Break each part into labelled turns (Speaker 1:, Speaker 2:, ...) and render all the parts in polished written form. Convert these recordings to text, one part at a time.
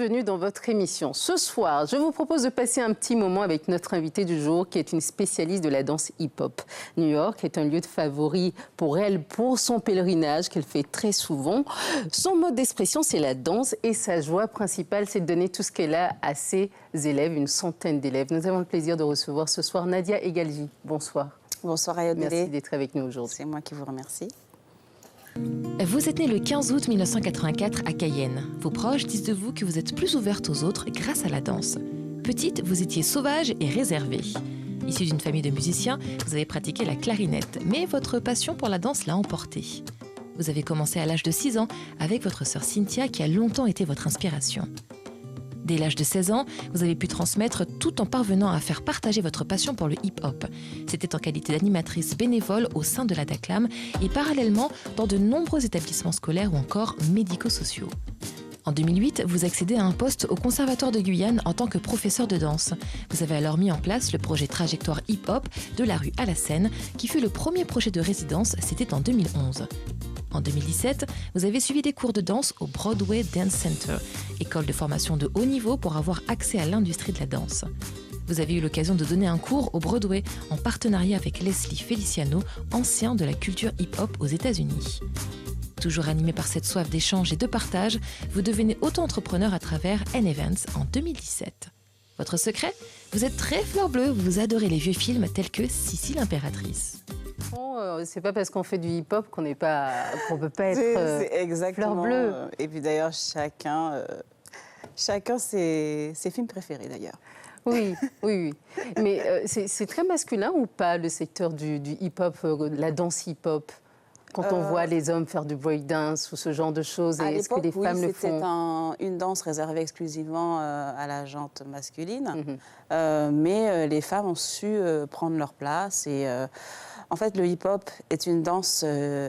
Speaker 1: bienvenue dans votre émission. Ce soir, je vous propose de passer un petit moment avec notre invitée du jour, qui est une spécialiste de la danse hip-hop. New York est un lieu de favori pour elle, pour son pèlerinage qu'elle fait très souvent. Son mode d'expression, c'est la danse et sa joie principale, c'est de donner tout ce qu'elle a à ses élèves, une centaine d'élèves. Nous avons le plaisir de recevoir ce soir Nadia Egalji. Bonsoir.
Speaker 2: Bonsoir Ayodele.
Speaker 1: Merci d'être avec nous aujourd'hui.
Speaker 2: C'est moi qui vous remercie.
Speaker 3: Vous êtes née le 15 août 1984 à Cayenne. Vos proches disent de vous que vous êtes plus ouverte aux autres grâce à la danse. Petite, vous étiez sauvage et réservée. Issue d'une famille de musiciens, vous avez pratiqué la clarinette, mais votre passion pour la danse l'a emporté. Vous avez commencé à l'âge de 6 ans avec votre sœur Cynthia qui a longtemps été votre inspiration. Dès l'âge de 16 ans, vous avez pu transmettre tout en parvenant à faire partager votre passion pour le hip-hop. C'était en qualité d'animatrice bénévole au sein de la DACLAM et parallèlement dans de nombreux établissements scolaires ou encore médico-sociaux. En 2008, vous accédez à un poste au Conservatoire de Guyane en tant que professeur de danse. Vous avez alors mis en place le projet Trajectoire hip-hop de la rue à la scène, qui fut le premier projet de résidence, c'était en 2011. En 2017, vous avez suivi des cours de danse au Broadway Dance Center, école de formation de haut niveau pour avoir accès à l'industrie de la danse. Vous avez eu l'occasion de donner un cours au Broadway en partenariat avec Leslie Feliciano, ancien de la culture hip-hop aux États-Unis. Toujours animé par cette soif d'échange et de partage, vous devenez auto-entrepreneur à travers N-Events en 2017. Votre secret ? Vous êtes très fleur bleue, vous adorez les vieux films tels que Sissi l'Impératrice.
Speaker 1: C'est pas parce qu'on fait du hip-hop qu'on peut pas être
Speaker 2: C'est exactement,
Speaker 1: fleur bleue.
Speaker 2: Et puis d'ailleurs, chacun ses films préférés d'ailleurs.
Speaker 1: Oui. Mais c'est très masculin ou pas le secteur du hip-hop, la danse hip-hop ? Quand on voit les hommes faire du breakdance ou ce genre de choses, est-ce que les femmes le font ?
Speaker 2: C'était une danse réservée exclusivement à la gente masculine. Mais les femmes ont su prendre leur place. Et en fait, le hip-hop est une danse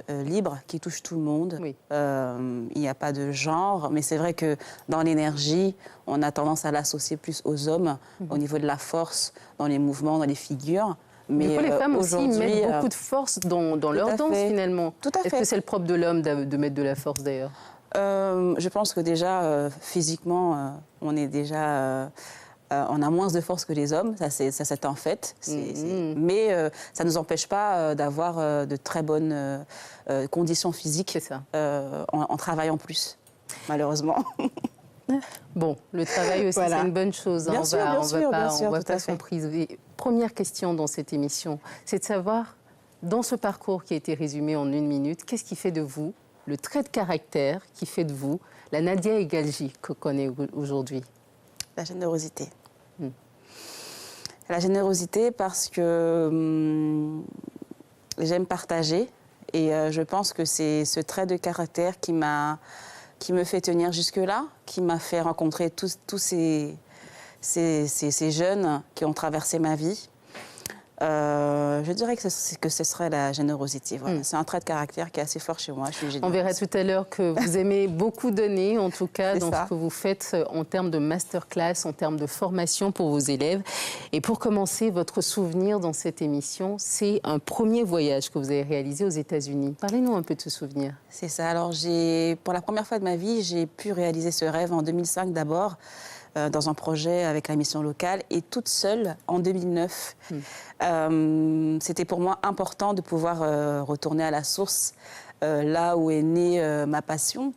Speaker 2: libre qui touche tout le monde.
Speaker 1: Oui.
Speaker 2: Il n'y a pas de genre. Mais c'est vrai que dans l'énergie, on a tendance à l'associer plus aux hommes au niveau de la force, dans les mouvements, dans les figures.
Speaker 1: Mais les femmes aussi mettent beaucoup de force dans leur danse, finalement.
Speaker 2: Tout à fait.
Speaker 1: Est-ce que c'est le propre de l'homme de mettre de la force, d'ailleurs ?
Speaker 2: Je pense que déjà, physiquement, on est déjà... on a moins de force que les hommes, ça c'est un fait. Mais ça ne nous empêche pas d'avoir de très bonnes conditions physiques en travaillant plus, malheureusement.
Speaker 1: Bon, le travail aussi, c'est une bonne chose.
Speaker 2: Bien sûr,
Speaker 1: on va pas s'en priver. Première question dans cette émission, c'est de savoir, dans ce parcours qui a été résumé en 1 minute, qu'est-ce qui fait de vous, le trait de caractère qui fait de vous, la Nadia Egalji que connaît aujourd'hui ?
Speaker 2: La générosité. La générosité parce que j'aime partager et je pense que c'est ce trait de caractère qui me fait tenir jusque-là, qui m'a fait rencontrer tous ces jeunes qui ont traversé ma vie. Je dirais que ce serait la générosité. Voilà. C'est un trait de caractère qui est assez fort chez moi. Je suis généreuse.
Speaker 1: On verra tout à l'heure que vous aimez beaucoup donner, en tout cas, dans ce que vous faites en termes de masterclass, en termes de formation pour vos élèves. Et pour commencer, votre souvenir dans cette émission, c'est un premier voyage que vous avez réalisé aux États-Unis. Parlez-nous un peu de ce souvenir.
Speaker 2: C'est ça. Alors, pour la première fois de ma vie, j'ai pu réaliser ce rêve en 2005 d'abord, dans un projet avec la mission locale et toute seule en 2009. C'était pour moi important de pouvoir retourner à la source, là où est née ma passion,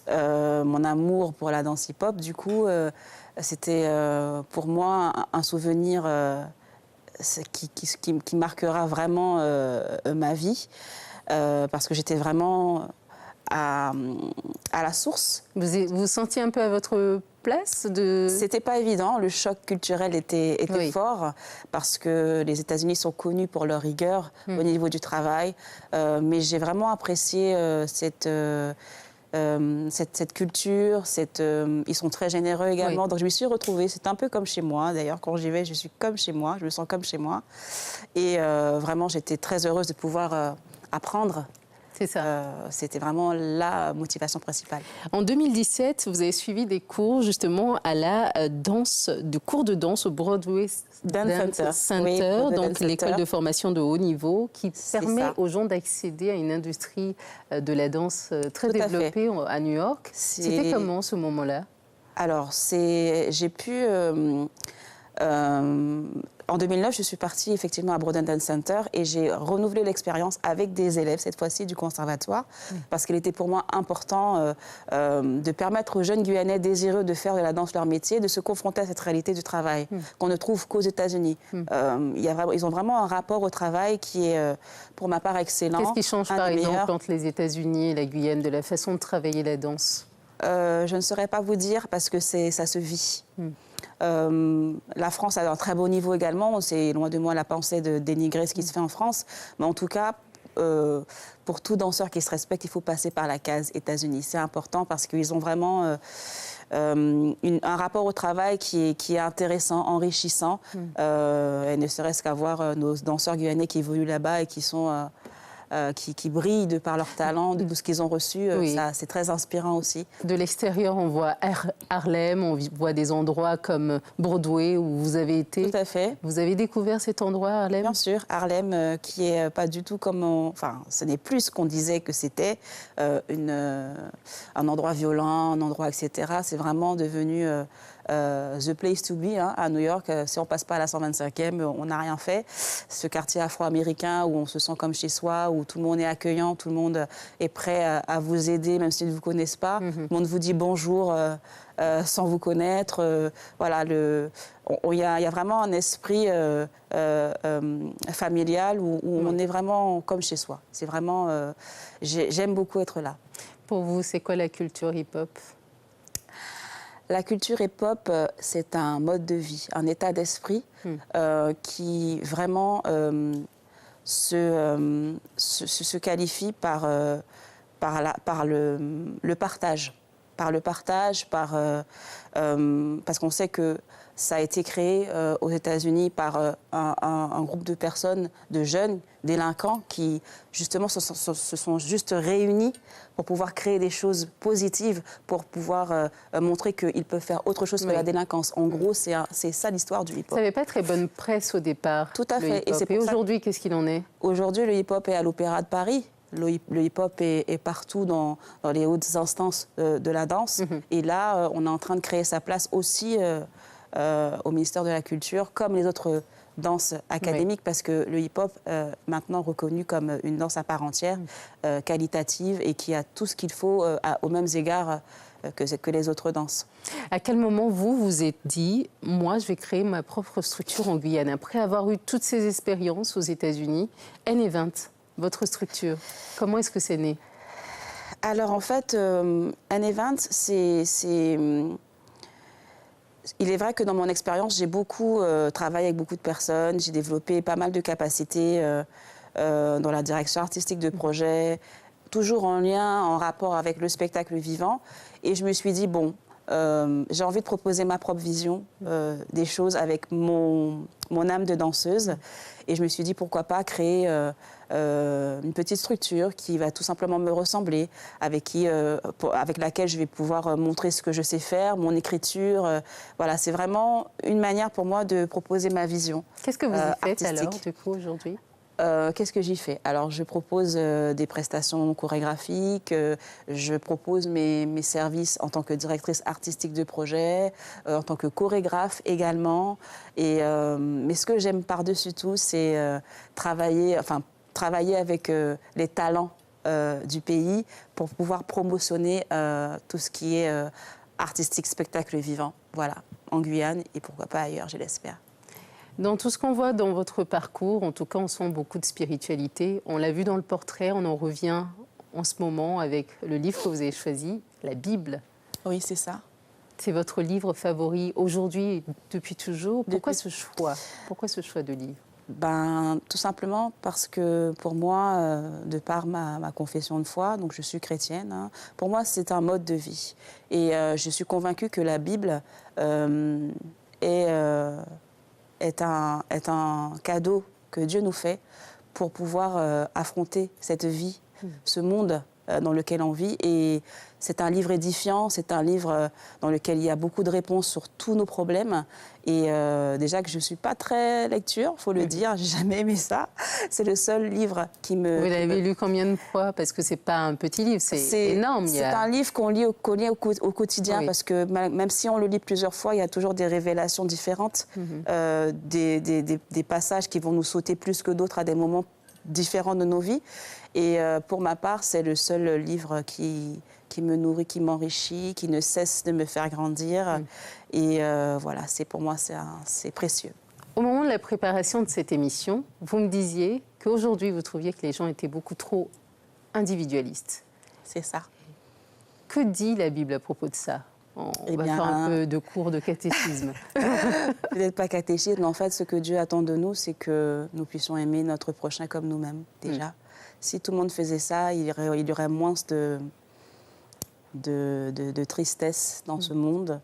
Speaker 2: mon amour pour la danse hip-hop. Du coup, c'était pour moi un souvenir qui marquera vraiment ma vie, parce que j'étais vraiment à la source.
Speaker 1: Vous vous sentiez un peu à votre place
Speaker 2: C'était pas évident, le choc culturel était fort parce que les États-Unis sont connus pour leur rigueur au niveau du travail, mais j'ai vraiment apprécié cette culture, ils sont très généreux également, donc je me suis retrouvée, c'est un peu comme chez moi, d'ailleurs quand j'y vais je suis comme chez moi, je me sens comme chez moi et vraiment j'étais très heureuse de pouvoir apprendre.
Speaker 1: C'est ça.
Speaker 2: C'était vraiment la motivation principale.
Speaker 1: En 2017, vous avez suivi des cours justement à la cours de danse au Broadway Dance Center, donc l'école de formation de haut niveau qui permet aux gens d'accéder à une industrie de la danse très développée à New York. C'était comment ce moment-là ?
Speaker 2: Alors, j'ai pu... en 2009, je suis partie effectivement à Broden Dance Center et j'ai renouvelé l'expérience avec des élèves, cette fois-ci du conservatoire, parce qu'il était pour moi important de permettre aux jeunes Guyanais désireux de faire de la danse leur métier, de se confronter à cette réalité du travail qu'on ne trouve qu'aux États-Unis. Ils ont vraiment un rapport au travail qui est, pour ma part, excellent.
Speaker 1: Qu'est-ce qui change, par exemple, entre les États-Unis et la Guyane, de la façon de travailler la danse?
Speaker 2: Je ne saurais pas vous dire parce que ça se vit. La France a un très beau niveau également. C'est loin de moi la pensée de dénigrer ce qui se fait en France. Mais en tout cas, pour tout danseur qui se respecte, il faut passer par la case États-Unis. C'est important parce qu'ils ont vraiment un rapport au travail qui est intéressant, enrichissant. Et ne serait-ce qu'à voir nos danseurs guyanais qui évoluent là-bas et qui brillent de par leur talent, de tout ce qu'ils ont reçu. C'est très inspirant aussi.
Speaker 1: De l'extérieur, on voit Harlem, on voit des endroits comme Broadway où vous avez été.
Speaker 2: Tout à fait.
Speaker 1: Vous avez découvert cet endroit, Harlem?
Speaker 2: Bien sûr, Harlem, qui est pas du tout comme... Enfin, ce n'est plus ce qu'on disait que c'était, un endroit violent, un endroit, etc. C'est vraiment devenu... the place to be à New York. Si on passe pas à la 125e, on n'a rien fait. Ce quartier afro-américain où on se sent comme chez soi, où tout le monde est accueillant, tout le monde est prêt à vous aider, même s'ils ne vous connaissent pas. Tout le monde vous dit bonjour sans vous connaître. Voilà, il y a vraiment un esprit familial où on est vraiment comme chez soi. C'est vraiment... j'aime beaucoup être là.
Speaker 1: Pour vous, c'est quoi la culture hip-hop?
Speaker 2: La culture hip-hop, c'est un mode de vie, un état d'esprit qui vraiment se qualifie par le partage. Par le partage, parce qu'on sait que ça a été créé aux États-Unis par un groupe de personnes, de jeunes délinquants qui, justement, se sont juste réunis pour pouvoir créer des choses positives, pour pouvoir montrer qu'ils peuvent faire autre chose que la délinquance. En gros, c'est ça l'histoire du hip-hop.
Speaker 1: Ça n'avait pas très bonne presse au départ.
Speaker 2: Tout à fait.
Speaker 1: Et aujourd'hui, qu'est-ce qu'il en est?
Speaker 2: Aujourd'hui, le hip-hop est à l'Opéra de Paris. Le hip-hop est partout dans les hautes instances de la danse. Et là, on est en train de créer sa place aussi au ministère de la Culture, comme les autres danses académiques, parce que le hip-hop, maintenant reconnu comme une danse à part entière, qualitative, et qui a tout ce qu'il faut aux mêmes égards que les autres danses.
Speaker 1: À quel moment vous vous êtes dit, moi, je vais créer ma propre structure en Guyane, après avoir eu toutes ces expériences aux États-Unis? N-Event, votre structure, comment est-ce que c'est né?
Speaker 2: Alors, en fait, N-Event, il est vrai que dans mon expérience, j'ai beaucoup travaillé avec beaucoup de personnes. J'ai développé pas mal de capacités dans la direction artistique de projets, toujours en lien, en rapport avec le spectacle vivant. Et je me suis dit, bon, j'ai envie de proposer ma propre vision des choses avec mon âme de danseuse. Et je me suis dit, pourquoi pas créer une petite structure qui va tout simplement me ressembler, avec laquelle je vais pouvoir montrer ce que je sais faire, mon écriture. Voilà, c'est vraiment une manière pour moi de proposer ma vision.
Speaker 1: Qu'est-ce que vous y faites
Speaker 2: artistique.
Speaker 1: alors, du coup, aujourd'hui?
Speaker 2: Qu'est-ce que j'y fais? Alors, je propose des prestations chorégraphiques, je propose mes services en tant que directrice artistique de projet, en tant que chorégraphe également. Mais ce que j'aime par-dessus tout, c'est travailler avec les talents du pays pour pouvoir promotionner tout ce qui est artistique, spectacle vivant. Voilà, en Guyane et pourquoi pas ailleurs, je l'espère.
Speaker 1: Dans tout ce qu'on voit dans votre parcours, en tout cas, on sent beaucoup de spiritualité. On l'a vu dans le portrait, on en revient en ce moment avec le livre que vous avez choisi, la Bible.
Speaker 2: Oui, c'est ça.
Speaker 1: C'est votre livre favori aujourd'hui et depuis toujours. Pourquoi ce choix? Pourquoi ce choix de livre?
Speaker 2: Tout simplement parce que pour moi, de par ma confession de foi, donc je suis chrétienne, pour moi c'est un mode de vie. Et je suis convaincue que la Bible est un cadeau que Dieu nous fait pour pouvoir affronter cette vie, ce monde dans lequel on vit. Et c'est un livre édifiant, c'est un livre dans lequel il y a beaucoup de réponses sur tous nos problèmes. Et déjà que je ne suis pas très lecture, il faut le dire, j'ai jamais aimé ça. C'est le seul livre qui me...
Speaker 1: Vous l'avez lu combien de fois? Parce que ce n'est pas un petit livre, c'est énorme.
Speaker 2: C'est un livre qu'on lit au quotidien,
Speaker 1: oui.
Speaker 2: parce que même si on le lit plusieurs fois, il y a toujours des révélations différentes, des passages qui vont nous sauter plus que d'autres à des moments différents de nos vies. Et pour ma part, c'est le seul livre qui me nourrit, qui m'enrichit, qui ne cesse de me faire grandir. Et voilà, pour moi, c'est précieux.
Speaker 1: Au moment de la préparation de cette émission, vous me disiez qu'aujourd'hui, vous trouviez que les gens étaient beaucoup trop individualistes.
Speaker 2: C'est ça.
Speaker 1: Que dit la Bible à propos de ça? On va faire un peu de cours de catéchisme.
Speaker 2: Peut-être pas catéchisme, mais en fait, ce que Dieu attend de nous, c'est que nous puissions aimer notre prochain comme nous-mêmes, déjà. Si tout le monde faisait ça, il y aurait moins de tristesse dans ce monde.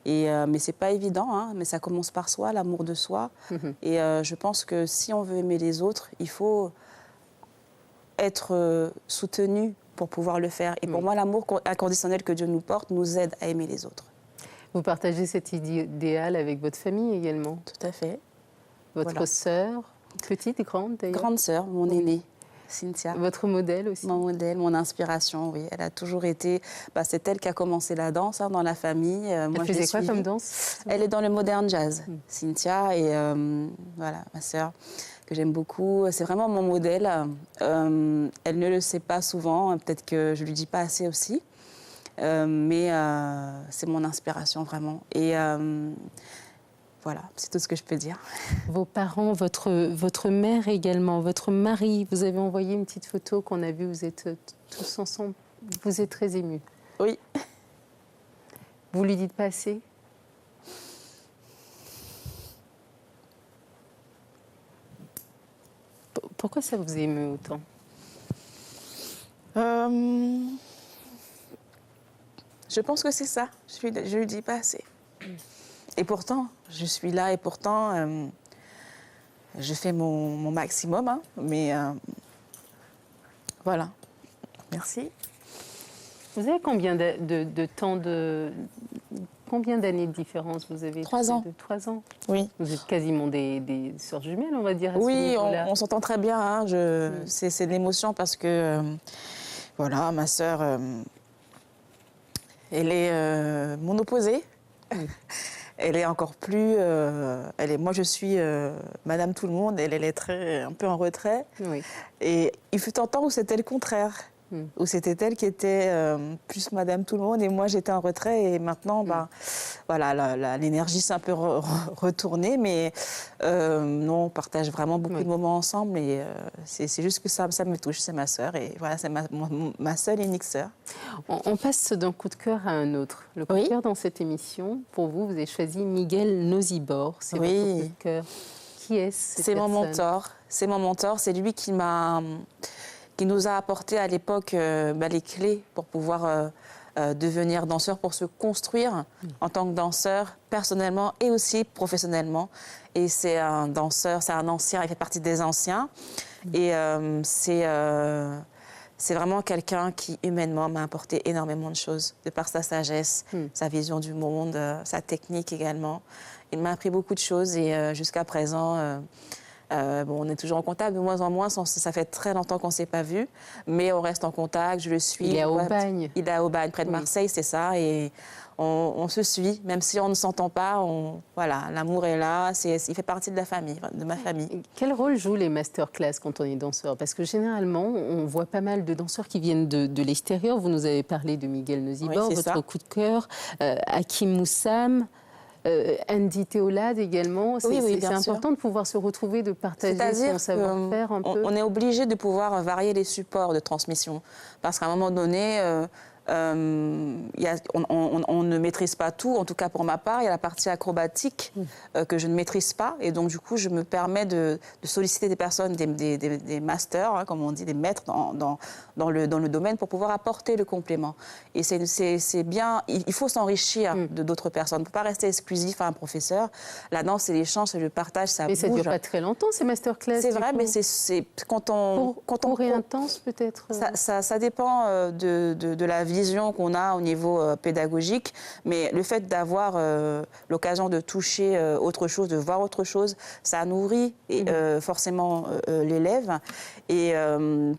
Speaker 2: Mais ce n'est pas évident, hein, mais ça commence par soi, l'amour de soi. Et je pense que si on veut aimer les autres, il faut être soutenu pour pouvoir le faire. Et pour moi, l'amour inconditionnel que Dieu nous porte nous aide à aimer les autres.
Speaker 1: Vous partagez cet idéal avec votre famille également?
Speaker 2: Tout à fait.
Speaker 1: Votre sœur, petite, grande d'ailleurs?
Speaker 2: Grande sœur, mon aînée, Cynthia.
Speaker 1: Votre modèle aussi?
Speaker 2: Mon modèle, mon inspiration, oui. Elle a toujours été... c'est elle qui a commencé la danse dans la famille.
Speaker 1: Elle faisait quoi comme danse?
Speaker 2: Elle est dans le modern jazz, Cynthia. Et voilà, ma sœur, que j'aime beaucoup. C'est vraiment mon modèle. Elle ne le sait pas souvent. Peut-être que je ne lui dis pas assez aussi. Mais c'est mon inspiration, vraiment. Et voilà, c'est tout ce que je peux dire.
Speaker 1: Vos parents, votre mère également, votre mari, vous avez envoyé une petite photo qu'on a vue, vous êtes tous ensemble. Vous êtes très émus.
Speaker 2: Oui.
Speaker 1: Vous lui dites pas assez? Pourquoi ça vous émeut autant?
Speaker 2: Je pense que c'est ça. Je lui dis pas assez. Et pourtant, je suis là et pourtant, je fais mon maximum. Hein, mais voilà. Merci.
Speaker 1: Vous avez combien de temps combien d'années de différence vous avez?
Speaker 2: 3 ans.
Speaker 1: 3 ans.
Speaker 2: Oui.
Speaker 1: Vous êtes quasiment des sœurs jumelles, on va dire.
Speaker 2: Oui, on s'entend très bien. Hein, c'est de l'émotion parce que, voilà, ma sœur, elle est mon opposée. Elle est encore plus... moi, je suis Madame Tout-le-Monde. Elle est un peu en retrait.
Speaker 1: Oui.
Speaker 2: Et il fut un temps où c'était le contraire. Où c'était elle qui était plus Madame Tout-le-Monde et moi, j'étais en retrait. Et maintenant, voilà, l'énergie s'est un peu retournée. Mais non, on partage vraiment beaucoup de moments ensemble. Et c'est juste que ça me touche. C'est ma sœur. Et voilà, c'est ma seule et unique sœur.
Speaker 1: On passe d'un coup de cœur à un autre. Le coup de cœur dans cette émission, pour vous, vous avez choisi Miguel Nosibor. C'est votre coup de cœur. Qui est-ce?
Speaker 2: C'est mon mentor. C'est mon mentor. C'est lui qui nous a apporté à l'époque les clés pour pouvoir devenir danseur, pour se construire en tant que danseur, personnellement et aussi professionnellement. Et c'est un danseur, c'est un ancien, il fait partie des anciens. Et c'est vraiment quelqu'un qui, humainement, m'a apporté énormément de choses, de par sa sagesse, sa vision du monde, sa technique également. Il m'a appris beaucoup de choses et jusqu'à présent... on est toujours en contact, de moins en moins, ça fait très longtemps qu'on ne s'est pas vu, mais on reste en contact, je le suis.
Speaker 1: Il est à Aubagne.
Speaker 2: Il est à Aubagne, près de Marseille, c'est ça, et on se suit, même si on ne s'entend pas, voilà, l'amour est là, il fait partie de la famille, de ma famille.
Speaker 1: Quel rôle jouent les masterclass quand on est danseur? Parce que généralement, on voit pas mal de danseurs qui viennent de l'extérieur. Vous nous avez parlé de Miguel Nosibor, votre coup de cœur, Hakim Moussam, Andy Théolade également. C'est important de pouvoir se retrouver, de partager son savoir-faire un peu.
Speaker 2: On est obligé de pouvoir varier les supports de transmission. Parce qu'à un moment donné, on ne maîtrise pas tout. En tout cas, pour ma part, il y a la partie acrobatique que je ne maîtrise pas. Et donc, du coup, je me permets de solliciter des personnes, des masters, hein, comme on dit, des maîtres dans le domaine pour pouvoir apporter le complément. Et c'est bien, il faut s'enrichir de d'autres personnes. On ne peut pas rester exclusif à un professeur. La danse, c'est l'échange, c'est le partage, ça bouge.
Speaker 1: Mais ça ne dure pas très longtemps, ces masterclass.
Speaker 2: C'est vrai, mais c'est quand on...
Speaker 1: Court et intense, peut-être
Speaker 2: ça dépend de la vision qu'on a au niveau pédagogique. Mais le fait d'avoir l'occasion de toucher autre chose, de voir autre chose, ça nourrit forcément l'élève. Et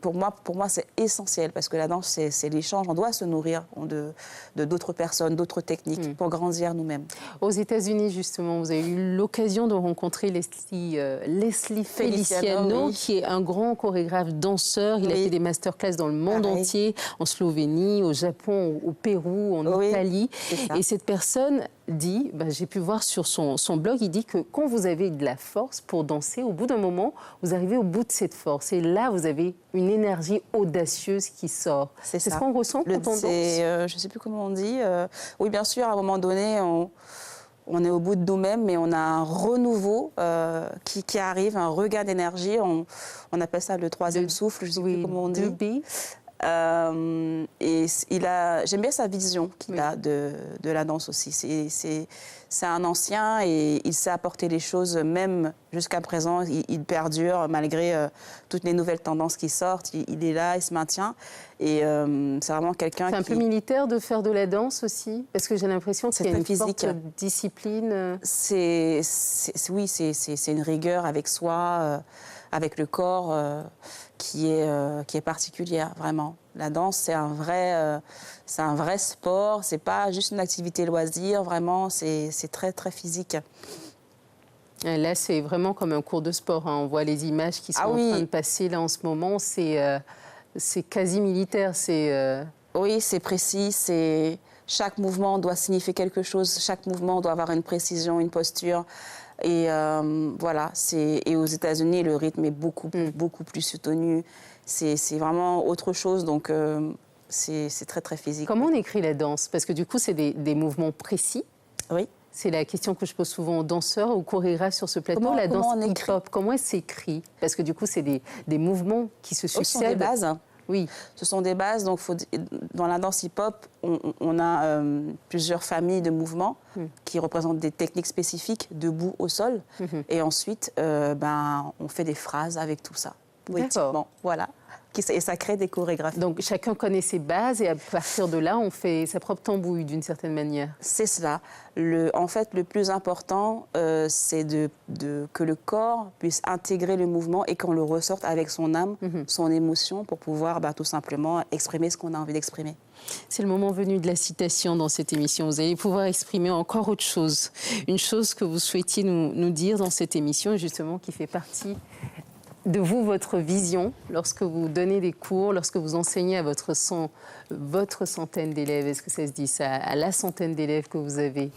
Speaker 2: pour moi, c'est essentiel parce que la danse, c'est l'échange. On doit se nourrir de d'autres personnes, d'autres techniques pour grandir nous-mêmes.
Speaker 1: Aux États-Unis, justement, vous avez eu l'occasion de rencontrer Leslie Feliciano, qui est un grand chorégraphe danseur. Il a fait des masterclass dans le monde entier, en Slovénie, au Japon, au Pérou, en Italie. Et cette personne dit, j'ai pu voir sur son blog, il dit que quand vous avez de la force pour danser, au bout d'un moment, vous arrivez au bout de cette force. Et là, vous avez une énergie audacieuse qui sort. C'est ce qu'on ressent quand on danse.
Speaker 2: Je ne sais plus comment on dit. Oui, bien sûr, à un moment donné, on est au bout de nous-mêmes, mais on a un renouveau qui arrive, un regain d'énergie. On appelle ça le troisième souffle, je ne sais plus comment on dit. Et j'aime bien sa vision qu'il a de la danse aussi. C'est un ancien et il sait apporter les choses, même jusqu'à présent, il perdure malgré toutes les nouvelles tendances qui sortent. Il est là, il se maintient. Et c'est vraiment quelqu'un qui...
Speaker 1: C'est un peu militaire de faire de la danse aussi, parce que j'ai l'impression qu'il y a une forte discipline.
Speaker 2: Oui, c'est une rigueur avec soi, avec le corps, qui est particulière, vraiment. La danse, c'est un vrai sport, c'est pas juste une activité loisir, vraiment, c'est très, très physique.
Speaker 1: Là, c'est vraiment comme un cours de sport, hein. On voit les images qui sont en train de passer là en ce moment, c'est quasi militaire.
Speaker 2: Oui, c'est précis, chaque mouvement doit signifier quelque chose, chaque mouvement doit avoir une précision, une posture. Et voilà, et aux États-Unis, le rythme est beaucoup plus soutenu. C'est vraiment autre chose, donc c'est très, très physique.
Speaker 1: Comment on écrit la danse? Parce que du coup, c'est des mouvements précis.
Speaker 2: Oui.
Speaker 1: C'est la question que je pose souvent aux danseurs, aux chorégraphes sur ce plateau. La danse hip-hop, comment elle s'écrit? Parce que du coup, c'est des mouvements qui se succèdent.
Speaker 2: Ce sont des bases.
Speaker 1: Oui.
Speaker 2: Ce sont des bases. Donc, dans la danse hip-hop, on a plusieurs familles de mouvements qui représentent des techniques spécifiques, debout au sol. Et ensuite, on fait des phrases avec tout ça, poétiquement. Voilà. Et ça crée des chorégraphies.
Speaker 1: Donc, chacun connaît ses bases et à partir de là, on fait sa propre tambouille d'une certaine manière.
Speaker 2: C'est cela. En fait, le plus important, c'est que le corps puisse intégrer le mouvement et qu'on le ressorte avec son âme, son émotion, pour pouvoir tout simplement exprimer ce qu'on a envie d'exprimer.
Speaker 1: C'est le moment venu de la citation dans cette émission. Vous allez pouvoir exprimer encore autre chose. Une chose que vous souhaitiez nous dire dans cette émission, justement, qui fait partie de vous, votre vision, lorsque vous donnez des cours, lorsque vous enseignez à votre centaine d'élèves. Est-ce que ça se dit ça? À la centaine d'élèves que vous avez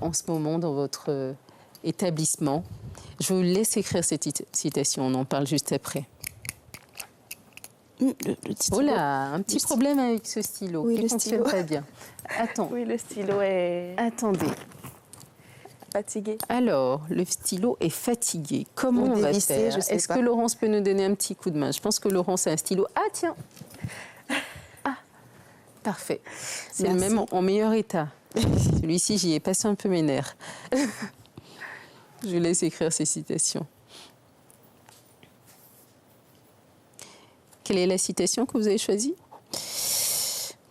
Speaker 1: en ce moment dans votre établissement. Je vous laisse écrire cette citation, on en parle juste après. Oh là, un petit problème avec ce stylo.
Speaker 2: Oui,
Speaker 1: le stylo pas bien. Attends.
Speaker 2: Oui, le stylo est...
Speaker 1: Attendez.
Speaker 2: Fatigué.
Speaker 1: Alors, le stylo est fatigué. Comment on va faire? Est-ce que Laurence peut nous donner un petit coup de main? Je pense que Laurence a un stylo. Ah, tiens. Ah, parfait. C'est le même en meilleur état. Celui-ci, j'y ai passé un peu mes nerfs. Je laisse écrire ces citations. Quelle est la citation que vous avez choisie?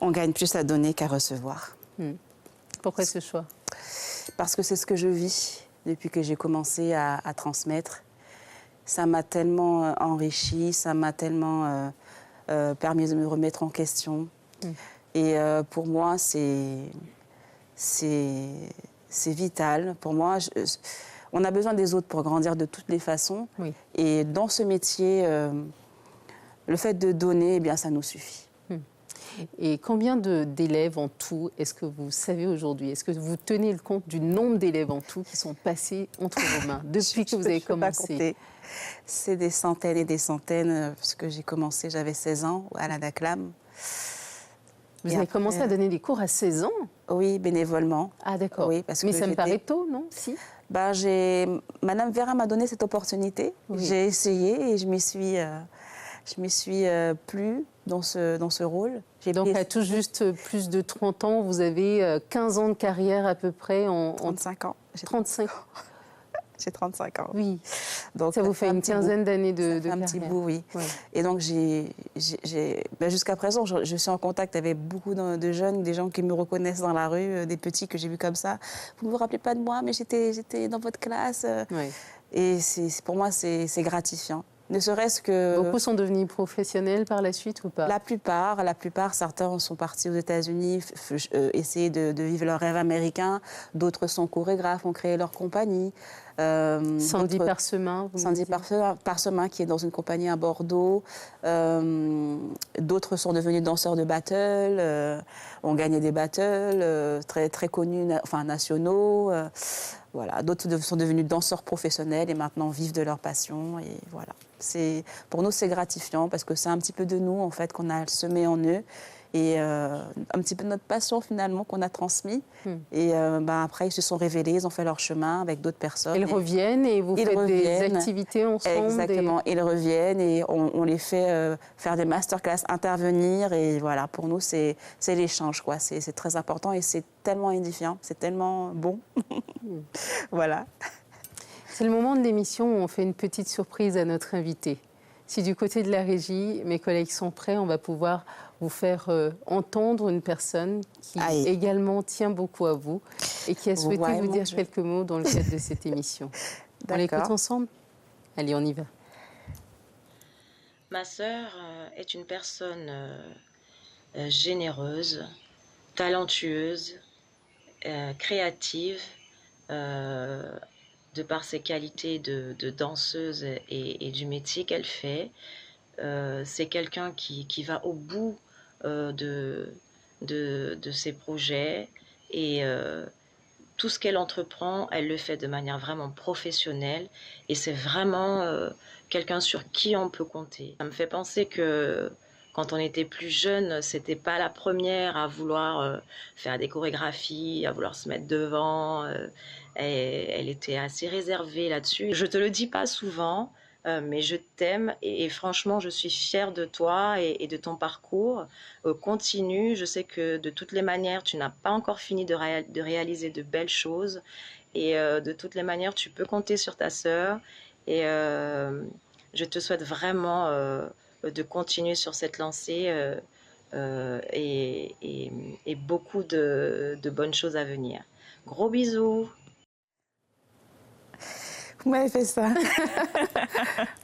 Speaker 2: On gagne plus à donner qu'à recevoir.
Speaker 1: Pourquoi ce choix?
Speaker 2: Parce que c'est ce que je vis depuis que j'ai commencé à transmettre. Ça m'a tellement enrichi, ça m'a tellement permis de me remettre en question. Et pour moi, c'est vital. Pour moi, on a besoin des autres pour grandir de toutes les façons.
Speaker 1: Oui.
Speaker 2: Et dans ce métier, le fait de donner, eh bien, ça nous suffit.
Speaker 1: Et combien d'élèves en tout est-ce que vous savez aujourd'hui? Est-ce que vous tenez le compte du nombre d'élèves en tout qui sont passés entre vos mains depuis que vous avez commencé?
Speaker 2: C'est des centaines et des centaines, parce que j'ai commencé, j'avais 16 ans à la DACLAM.
Speaker 1: Vous avez commencé à donner des cours à 16 ans?
Speaker 2: Oui, bénévolement.
Speaker 1: Ah d'accord.
Speaker 2: Oui, parce
Speaker 1: mais
Speaker 2: que
Speaker 1: ça me paraît tôt, non? Si.
Speaker 2: Bah, Madame Vera m'a donné cette opportunité. Oui. J'ai essayé et je m'y suis plu dans ce rôle.
Speaker 1: Donc, à tout juste plus de 30 ans, vous avez 15 ans de carrière à peu près
Speaker 2: 35 ans.
Speaker 1: 35 ans.
Speaker 2: J'ai 35 ans.
Speaker 1: Oui. Donc, ça vous fait une quinzaine d'années de carrière.
Speaker 2: Un petit bout, oui. Ouais. Et donc, jusqu'à présent, je suis en contact avec beaucoup de jeunes, des gens qui me reconnaissent dans la rue, des petits que j'ai vus comme ça. Vous ne vous rappelez pas de moi, mais j'étais dans votre classe. Ouais. Et pour moi, c'est gratifiant. Ne serait-ce que...
Speaker 1: Beaucoup sont devenus professionnels par la suite ou pas?
Speaker 2: La plupart, certains sont partis aux États-Unis, essayer de vivre leur rêve américain. D'autres sont chorégraphes, ont créé leur compagnie.
Speaker 1: Sandy Parsemin,
Speaker 2: Sandy Parsemin, qui est dans une compagnie à Bordeaux. D'autres sont devenus danseurs de battle, ont gagné des battles très, très connus, nationaux. Voilà. D'autres sont devenus danseurs professionnels et maintenant vivent de leur passion. Et voilà. Pour nous, c'est gratifiant parce que c'est un petit peu de nous en fait, qu'on a semé en eux. Et un petit peu de notre passion finalement qu'on a transmis. Et après, ils se sont révélés, ils ont fait leur chemin avec d'autres personnes.
Speaker 1: Ils reviennent et vous faites des activités ensemble.
Speaker 2: Exactement, ils reviennent et on les fait faire des masterclass, intervenir. Et voilà, pour nous, c'est l'échange, quoi. C'est très important et c'est tellement édifiant, c'est tellement bon. Voilà.
Speaker 1: C'est le moment de l'émission où on fait une petite surprise à notre invité. Si du côté de la régie, mes collègues sont prêts, on va pouvoir vous faire entendre une personne qui également tient beaucoup à vous et qui a souhaité vous dire quelques mots dans le cadre de cette émission. On l'écoute ensemble? Allez, on y va.
Speaker 4: Ma sœur est une personne généreuse, talentueuse, créative, de par ses qualités de danseuse et du métier qu'elle fait. C'est quelqu'un qui va au bout de ses projets et tout ce qu'elle entreprend, elle le fait de manière vraiment professionnelle et c'est vraiment quelqu'un sur qui on peut compter. Ça me fait penser que quand on était plus jeune, c'était pas la première à vouloir faire des chorégraphies, à vouloir se mettre devant. Elle était assez réservée là-dessus. Je te le dis pas souvent, mais je t'aime et franchement, je suis fière de toi et de ton parcours. Continue, je sais que de toutes les manières, tu n'as pas encore fini de réaliser de belles choses et de toutes les manières, tu peux compter sur ta sœur et je te souhaite vraiment de continuer sur cette lancée et beaucoup de bonnes choses à venir. Gros bisous.
Speaker 2: Vous m'avez fait ça.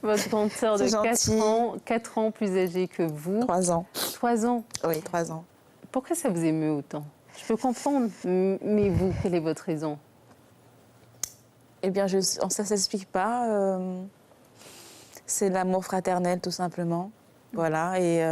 Speaker 1: Votre grande sœur de 4 ans plus âgée que vous.
Speaker 2: 3 ans.
Speaker 1: 3 ans?
Speaker 2: Oui, 3 ans.
Speaker 1: Pourquoi ça vous émeut autant? Je peux comprendre, mais vous, quelle est votre raison?
Speaker 2: Eh bien, ça ne s'explique pas. C'est l'amour fraternel, tout simplement. Voilà, et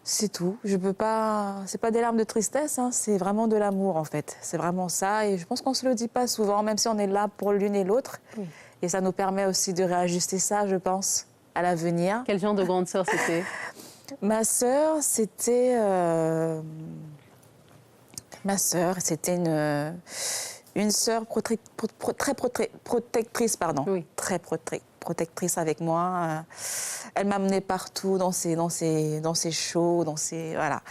Speaker 2: c'est tout. Je peux pas... C'est pas des larmes de tristesse, hein, c'est vraiment de l'amour, en fait. C'est vraiment ça, et je pense qu'on ne se le dit pas souvent, même si on est là pour l'une et l'autre. Oui. Et ça nous permet aussi de réajuster ça, je pense, à l'avenir.
Speaker 1: Quel genre de grande sœur c'était?
Speaker 2: Ma sœur, c'était... Ma sœur, c'était une sœur très protectrice, pardon. Oui. Très protectrice avec moi. Elle m'amenait partout dans ses shows, voilà.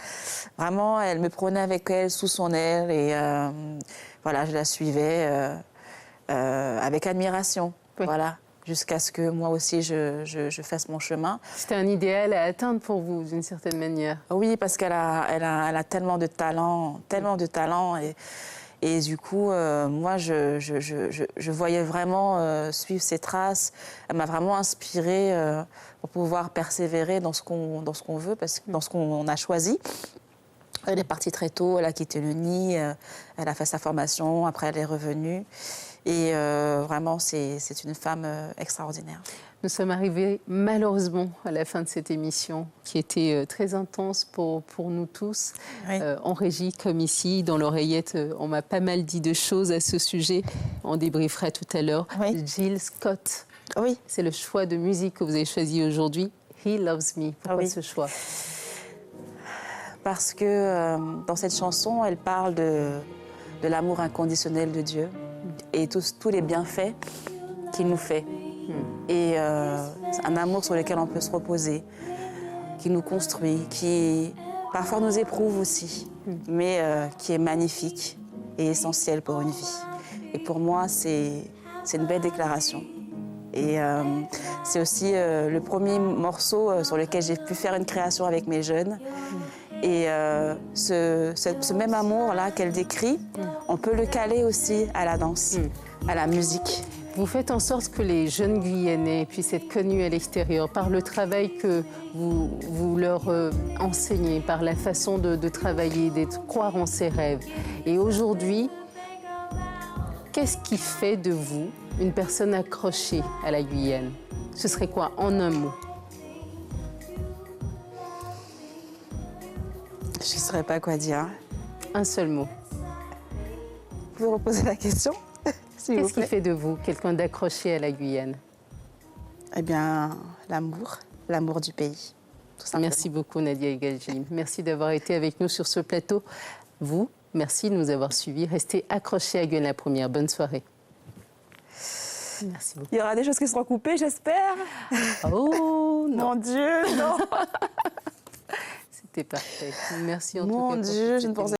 Speaker 2: Vraiment, elle me prenait avec elle sous son aile et voilà, je la suivais avec admiration. Oui. Voilà. Jusqu'à ce que moi aussi je fasse mon chemin.
Speaker 1: C'était un idéal à atteindre pour vous, d'une certaine manière.
Speaker 2: Oui, parce qu'elle a tellement de talent, et du coup, moi, je voyais vraiment suivre ses traces. Elle m'a vraiment inspirée pour pouvoir persévérer dans ce qu'on veut, dans ce qu'on a choisi. Elle est partie très tôt, elle a quitté le nid, elle a fait sa formation, après elle est revenue. Et vraiment, c'est une femme extraordinaire.
Speaker 1: Nous sommes arrivés malheureusement à la fin de cette émission qui était très intense pour nous tous. Oui. En régie comme ici, dans l'oreillette, on m'a pas mal dit de choses à ce sujet. On débriefera tout à l'heure. Oui. Jill Scott, oui. C'est le choix de musique que vous avez choisi aujourd'hui. He Loves Me. Pourquoi ce choix?
Speaker 2: parce que dans cette chanson, elle parle de l'amour inconditionnel de Dieu et tous les bienfaits qu'il nous fait. Et un amour sur lequel on peut se reposer, qui nous construit, qui parfois nous éprouve aussi, mais qui est magnifique et essentiel pour une vie. Et pour moi, c'est une belle déclaration. Et c'est aussi le premier morceau sur lequel j'ai pu faire une création avec mes jeunes. Et ce même amour-là qu'elle décrit, on peut le caler aussi à la danse, à la musique.
Speaker 1: Vous faites en sorte que les jeunes Guyanais puissent être connus à l'extérieur par le travail que vous leur enseignez, par la façon de travailler, de croire en ses rêves. Et aujourd'hui, qu'est-ce qui fait de vous une personne accrochée à la Guyane? Ce serait quoi, en un mot?
Speaker 2: Je ne saurais pas quoi dire.
Speaker 1: Un seul mot.
Speaker 2: Vous pouvez reposer la question, s'il vous
Speaker 1: Qu'est-ce qui
Speaker 2: plaît?
Speaker 1: fait de vous quelqu'un d'accroché à la Guyane?
Speaker 2: Eh bien, l'amour du pays, tout simplement.
Speaker 1: Merci beaucoup Nadia Egalji. Merci d'avoir été avec nous sur ce plateau. Vous, merci de nous avoir suivis. Restez accrochés à Guyane la Première. Bonne soirée. Merci beaucoup.
Speaker 2: Il y aura des choses qui seront coupées, j'espère.
Speaker 1: Oh non,
Speaker 2: Mon Dieu, non.
Speaker 1: c'était parfait. Merci en tout cas.
Speaker 2: Mon
Speaker 1: pour
Speaker 2: Dieu,
Speaker 1: cette
Speaker 2: je ne pensais